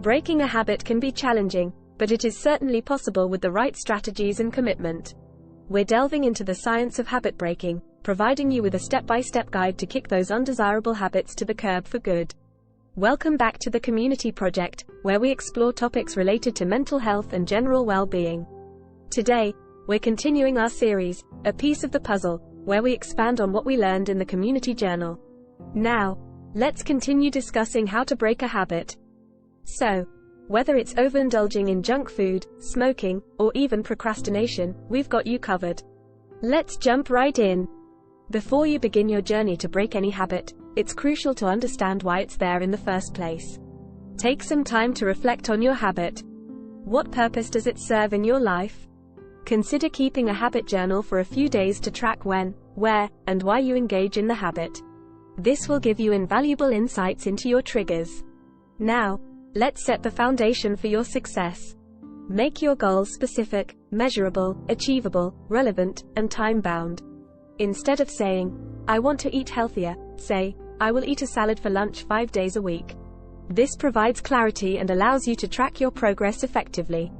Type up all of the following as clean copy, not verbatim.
Breaking a habit can be challenging, but it is certainly possible with the right strategies and commitment. We're delving into the science of habit breaking, providing you with a step-by-step guide to kick those undesirable habits to the curb for good. Welcome back to the Community Project, where we explore topics related to mental health and general well-being. Today, we're continuing our series, A Piece of the Puzzle, where we expand on what we learned in the Community Journal. Now, let's continue discussing how to break a habit. So, whether it's overindulging in junk food, smoking, or even procrastination, we've got you covered. Let's jump right in. Before you begin your journey to break any habit, it's crucial to understand why it's there in the first place. Take some time to reflect on your habit. What purpose does it serve in your life? Consider keeping a habit journal for a few days to track when, where, and why you engage in the habit. This will give you invaluable insights into your triggers. Now, let's set the foundation for your success. Make your goals specific, measurable, achievable, relevant, and time-bound. Instead of saying, "I want to eat healthier," say, "I will eat a salad for lunch 5 days a week." This provides clarity and allows you to track your progress effectively.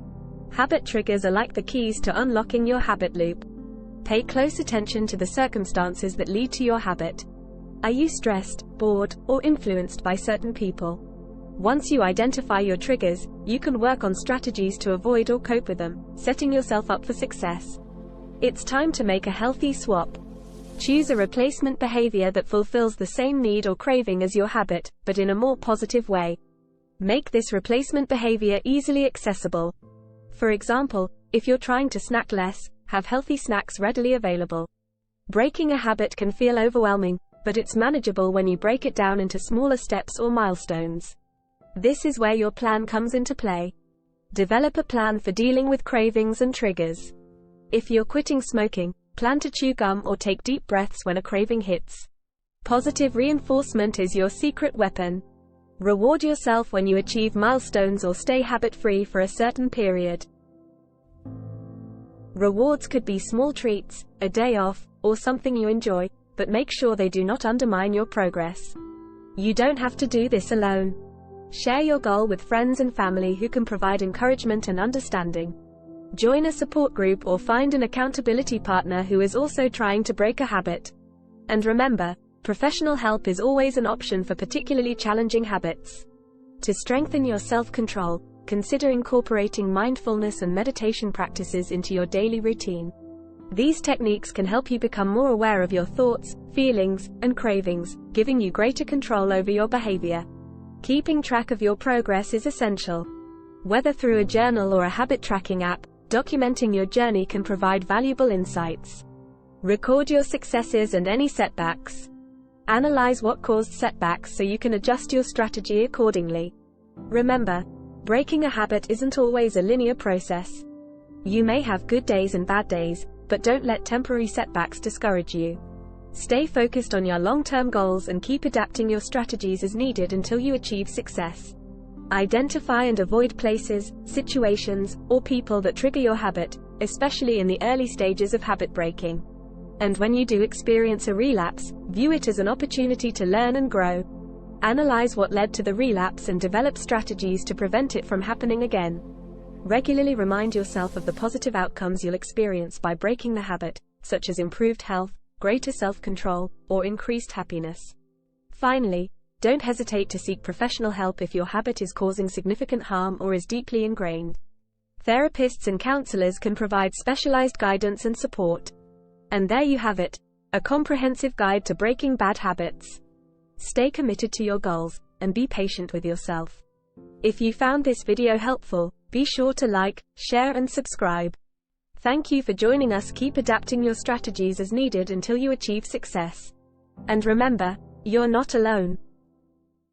Habit triggers are like the keys to unlocking your habit loop. Pay close attention to the circumstances that lead to your habit. Are you stressed, bored, or influenced by certain people? Once you identify your triggers, you can work on strategies to avoid or cope with them, setting yourself up for success. It's time to make a healthy swap. Choose a replacement behavior that fulfills the same need or craving as your habit, but in a more positive way. Make this replacement behavior easily accessible. For example, if you're trying to snack less, have healthy snacks readily available. Breaking a habit can feel overwhelming, but it's manageable when you break it down into smaller steps or milestones. This is where your plan comes into play. Develop a plan for dealing with cravings and triggers. If you're quitting smoking, plan to chew gum or take deep breaths when a craving hits. Positive reinforcement is your secret weapon. Reward yourself when you achieve milestones or stay habit-free for a certain period. Rewards could be small treats, a day off, or something you enjoy, but make sure they do not undermine your progress. You don't have to do this alone. Share your goal with friends and family who can provide encouragement and understanding. Join a support group or find an accountability partner who is also trying to break a habit. And remember, professional help is always an option for particularly challenging habits. To strengthen your self-control, consider incorporating mindfulness and meditation practices into your daily routine. These techniques can help you become more aware of your thoughts, feelings, and cravings, giving you greater control over your behavior. Keeping track of your progress is essential. Whether through a journal or a habit tracking app, documenting your journey can provide valuable insights. Record your successes and any setbacks. Analyze what caused setbacks so you can adjust your strategy accordingly. Remember, breaking a habit isn't always a linear process. You may have good days and bad days, but don't let temporary setbacks discourage you. Stay focused on your long-term goals and keep adapting your strategies as needed until you achieve success. Identify and avoid places, situations, or people that trigger your habit, especially in the early stages of habit breaking. And when you do experience a relapse, view it as an opportunity to learn and grow. Analyze what led to the relapse and develop strategies to prevent it from happening again. Regularly remind yourself of the positive outcomes you'll experience by breaking the habit, such as improved health, greater self-control, or increased happiness. Finally, don't hesitate to seek professional help if your habit is causing significant harm or is deeply ingrained. Therapists and counselors can provide specialized guidance and support. And there you have it, a comprehensive guide to breaking bad habits. Stay committed to your goals, and be patient with yourself. If you found this video helpful, be sure to like, share and subscribe. Thank you for joining us. Keep adapting your strategies as needed until you achieve success. And remember, you're not alone.